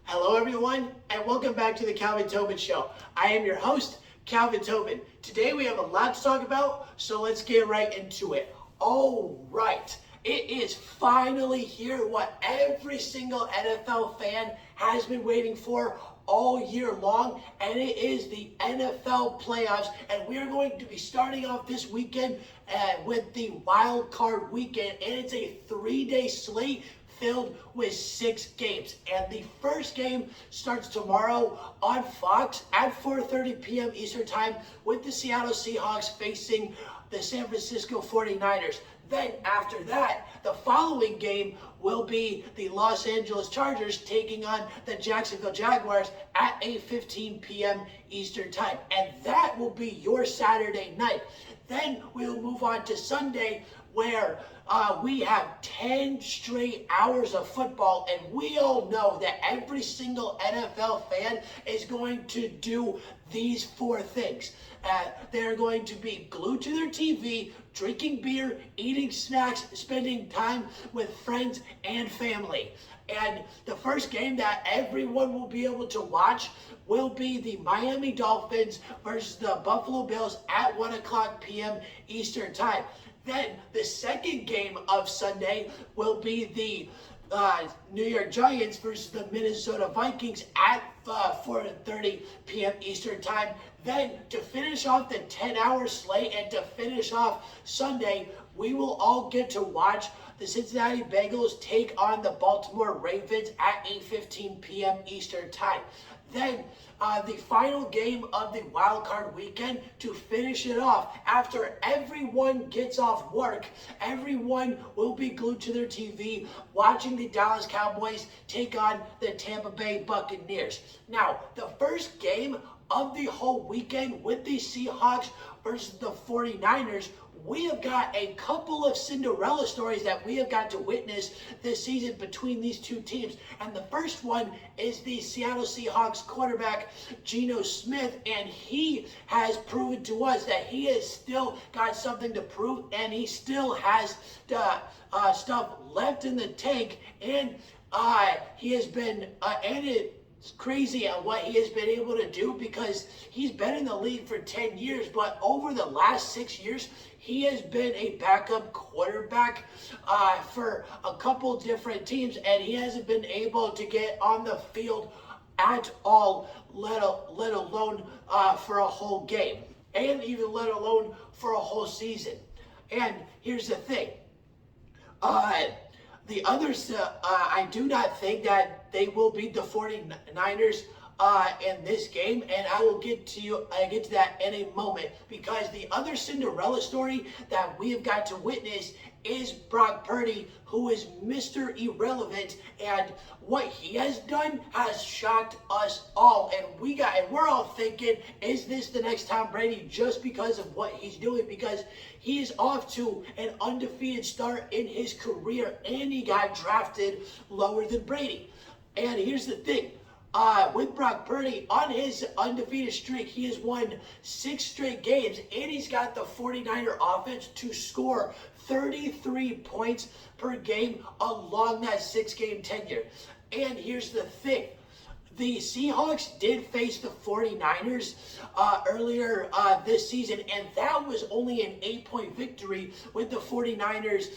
Hello everyone, and welcome back to the Calvin Tobin Show. I am your host, Calvin Tobin. Today we have a lot to talk about, so let's get right into it. All right, it is finally here, what every single NFL fan has been waiting for all year long, and it is the NFL playoffs, and we are going to be starting off this weekend with the wild card weekend, and it's a 3-day slate filled with 6 games. And the first game starts tomorrow on Fox at 4:30 p.m. Eastern Time with the Seattle Seahawks facing the San Francisco 49ers. Then after that, the following game will be the Los Angeles Chargers taking on the Jacksonville Jaguars at 8:15 p.m. Eastern Time. And that will be your Saturday night. Then we'll move on to Sunday, where we have 10 straight hours of football, and we all know that every single NFL fan is going to do these 4 things. They're going to be glued to their TV, drinking beer, eating snacks, spending time with friends and family. And the first game that everyone will be able to watch will be the Miami Dolphins versus the Buffalo Bills at 1 o'clock p.m. Eastern Time. Then the second game of Sunday will be the New York Giants versus the Minnesota Vikings at 4:30 p.m. Eastern Time. Then to finish off the 10-hour slate and to finish off Sunday, we will all get to watch the Cincinnati Bengals take on the Baltimore Ravens at 8:15 p.m. Eastern Time. Then the final game of the wild card weekend to finish it off. After everyone gets off work, everyone will be glued to their TV watching the Dallas Cowboys take on the Tampa Bay Buccaneers. Now, the first game of the whole weekend with the Seahawks versus the 49ers, we have got a couple of Cinderella stories that we have got to witness this season between these two teams. And the first one is the Seattle Seahawks quarterback, Geno Smith, and he has proven to us that he has still got something to prove, and he still has stuff left in the tank, and he has been, it's crazy at what he has been able to do, because he's been in the league for 10 years, but over the last 6 years, he has been a backup quarterback for a couple different teams, and he hasn't been able to get on the field at all, let alone for a whole game, and even let alone for a whole season. And here's the thing. The others, I do not think that they will beat the 49ers in this game, and I will get to that in a moment, because the other Cinderella story that we have got to witness is Brock Purdy, who is Mr. Irrelevant, and what he has done has shocked us all, and we're all thinking, is this the next Tom Brady, just because of what he's doing? Because he is off to an undefeated start in his career, and he got drafted lower than Brady. And here's the thing. With Brock Purdy, on his undefeated streak, he has won 6 straight games, and he's got the 49er offense to score 33 points per game along that 6-game tenure. And here's the thing. The Seahawks did face the 49ers earlier this season, and that was only an 8-point victory, with the 49ers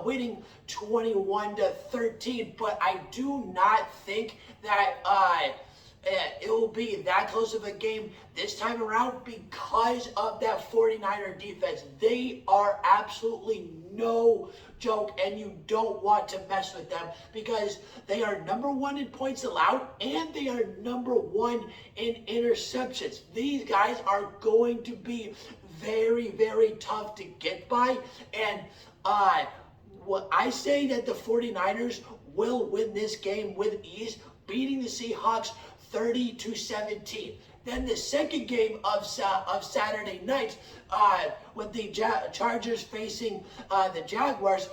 winning 21-13. But I do not think that it will be that close of a game this time around, because of that 49er defense. They are absolutely no joke, and you don't want to mess with them, because they are number 1 in points allowed, and they are number 1 in interceptions. These guys are going to be very, very tough to get by, and what I say that the 49ers will win this game with ease, beating the Seahawks 30-17. Then the second game of Saturday night, with the Chargers facing the Jaguars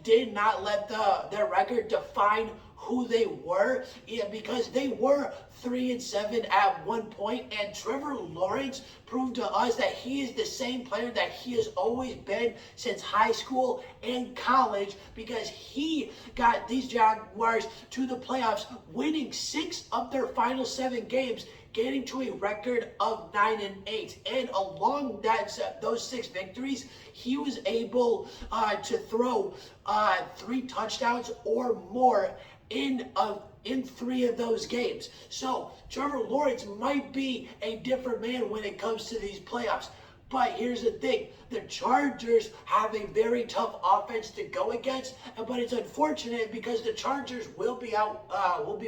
did not let their record define who they were, because they were 3-7 at one point, and Trevor Lawrence proved to us that he is the same player that he has always been since high school and college, because he got these Jaguars to the playoffs, winning 6 of their final 7 games, getting to a record of 9-8. And along those 6 victories, he was able to throw 3 touchdowns or more in 3 of those games. So Trevor Lawrence might be a different man when it comes to these playoffs. But here's the thing, the Chargers have a very tough offense to go against, but it's unfortunate because the Chargers will be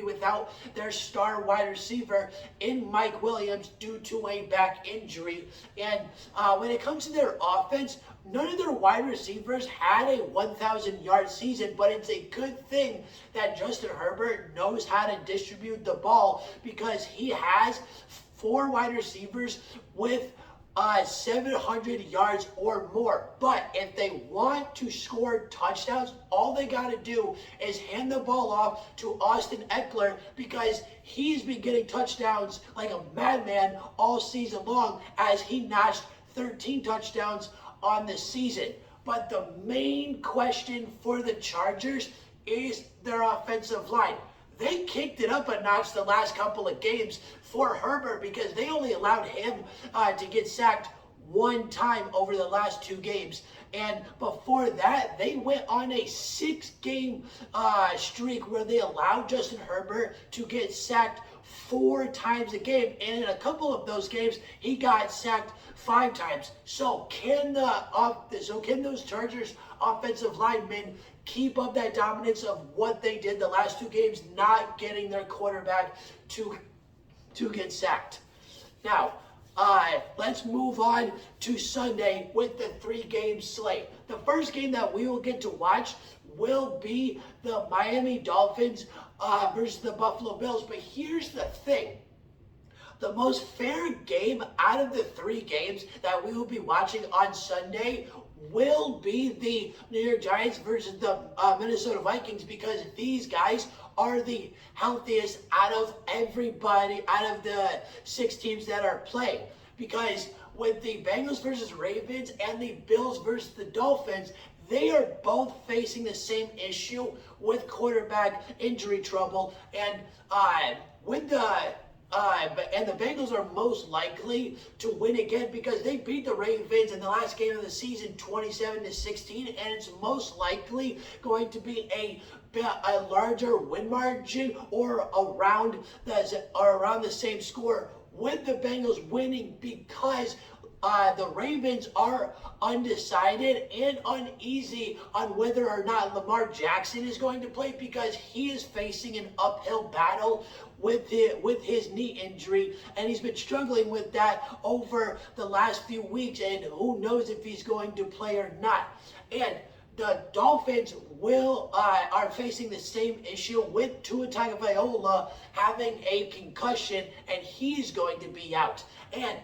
without their star wide receiver in Mike Williams due to a back injury. And when it comes to their offense, none of their wide receivers had a 1,000-yard season, but it's a good thing that Justin Herbert knows how to distribute the ball, because he has 4 wide receivers with 700 yards or more. But if they want to score touchdowns, all they got to do is hand the ball off to Austin Eckler, because he's been getting touchdowns like a madman all season long, as he notched 13 touchdowns on the season. But the main question for the Chargers is their offensive line. They kicked it up a notch the last couple of games for Herbert, because they only allowed him to get sacked 1 time over the last 2 games. And before that, they went on a 6-game streak where they allowed Justin Herbert to get sacked 4 times a game. And in a couple of those games, he got sacked 5 times. So can those Chargers offensive linemen keep up that dominance of what they did the last 2 games, not getting their quarterback to get sacked? Now, let's move on to Sunday with the 3-game slate. The first game that we will get to watch will be the Miami Dolphins versus the Buffalo Bills. But here's the thing. The most fair game out of the 3 games that we will be watching on Sunday will be the New York Giants versus the Minnesota Vikings, because these guys are the healthiest out of everybody, out of the 6 teams that are playing. Because with the Bengals versus Ravens and the Bills versus the Dolphins, they are both facing the same issue with quarterback injury trouble, and the Bengals are most likely to win again, because they beat the Ravens in the last game of the season 27-16, and it's most likely going to be a larger win margin, or around the same score, with the Bengals winning, because the Ravens are undecided and uneasy on whether or not Lamar Jackson is going to play, because he is facing an uphill battle with his knee injury, and he's been struggling with that over the last few weeks, and who knows if he's going to play or not. And the Dolphins are facing the same issue with Tua Tagovailoa having a concussion, and he's going to be out. And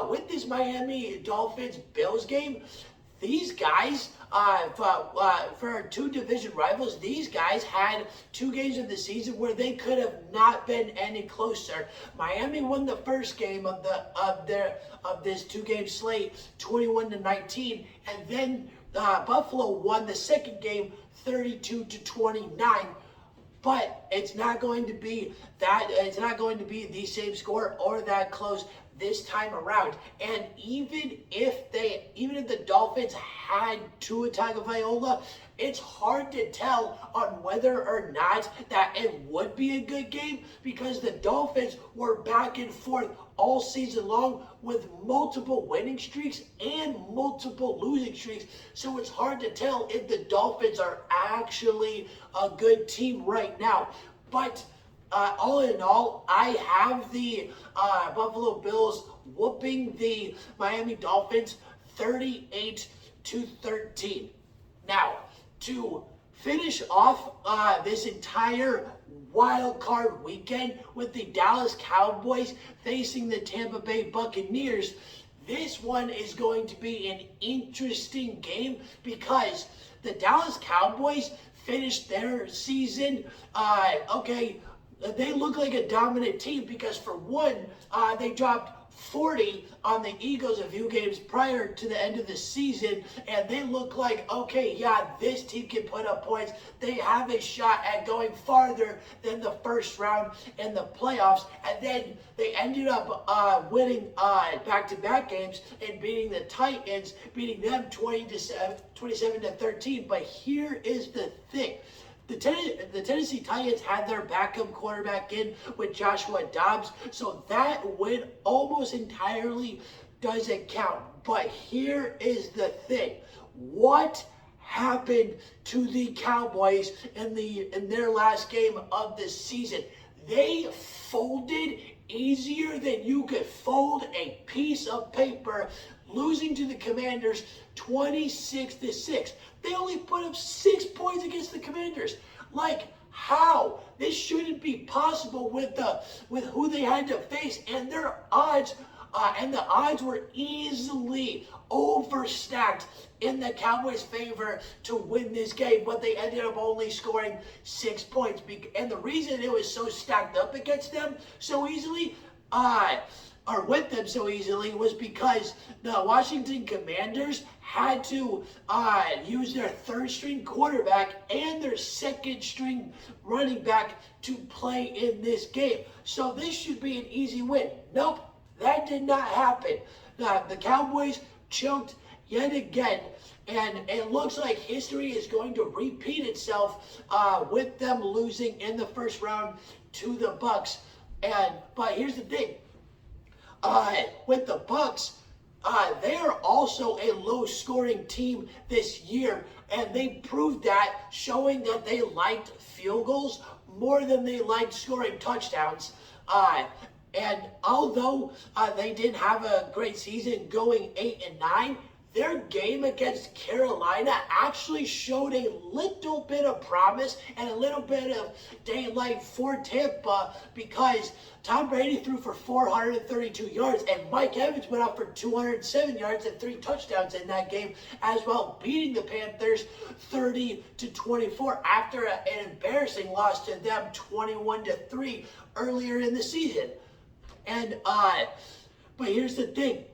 with this Miami Dolphins-Bills game, these guys, for 2 division rivals, these guys had 2 games of the season where they could have not been any closer. Miami won the first game of this 2-game slate, 21-19, and then Buffalo won the second game, 32-29. But it's not going to be the same score or that close this time around. And even if the Dolphins had Tua Tagovailoa, it's hard to tell on whether or not that it would be a good game, because the Dolphins were back and forth all season long with multiple winning streaks and multiple losing streaks. So it's hard to tell if the Dolphins are actually a good team right now. But all in all, I have the Buffalo Bills whooping the Miami Dolphins 38-13. Now, to finish off this entire wild card weekend with the Dallas Cowboys facing the Tampa Bay Buccaneers, this one is going to be an interesting game, because the Dallas Cowboys finished their season, okay, they look like a dominant team because for one, they dropped 40 on the Eagles a few games prior to the end of the season, and they look like, okay, yeah, this team can put up points. They have a shot at going farther than the first round in the playoffs, and then they ended up winning back-to-back games and beating the Titans, beating them 27-13. But here is the thing. The Tennessee Titans had their backup quarterback in with Joshua Dobbs, so that win almost entirely doesn't count. But here is the thing. What happened to the Cowboys in their last game of the season? They folded easier than you could fold a piece of paper, losing to the Commanders 26-6. They only put up 6 points against the Commanders. Like, how? This shouldn't be possible with who they had to face, and their odds, and the odds were easily overstacked in the Cowboys' favor to win this game, but they ended up only scoring 6 points. And the reason it was so stacked up against them so easily, or with them so easily, was because the Washington Commanders had to use their third-string quarterback and their second-string running back to play in this game. So this should be an easy win. Nope, that did not happen. The Cowboys choked yet again, and it looks like history is going to repeat itself with them losing in the first round to the Bucs. But here's the thing. With the Bucs, they are also a low-scoring team this year, and they proved that, showing that they liked field goals more than they liked scoring touchdowns. And although they didn't have a great season going 8-9, their game against Carolina actually showed a little bit of promise and a little bit of daylight for Tampa, because Tom Brady threw for 432 yards and Mike Evans went out for 207 yards and 3 touchdowns in that game as well, beating the Panthers 30-24 after an embarrassing loss to them 21-3 earlier in the season. And but here's the thing.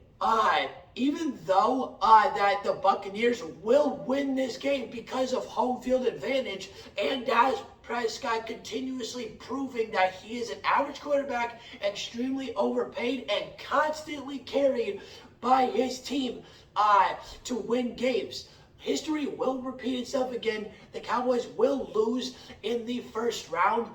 Even though that the Buccaneers will win this game because of home field advantage, and Dak Prescott continuously proving that he is an average quarterback, extremely overpaid, and constantly carried by his team to win games. History will repeat itself again. The Cowboys will lose in the first round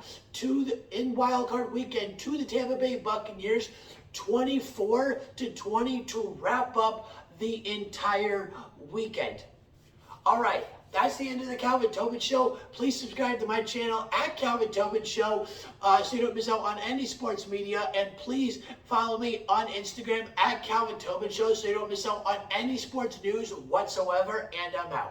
in Wild Card Weekend to the Tampa Bay Buccaneers, 24-20 to wrap up the entire weekend. All right, that's the end of the Calvin Tobin Show. Please subscribe to my channel at Calvin Tobin Show so you don't miss out on any sports media. And please follow me on Instagram at Calvin Tobin Show so you don't miss out on any sports news whatsoever. And I'm out.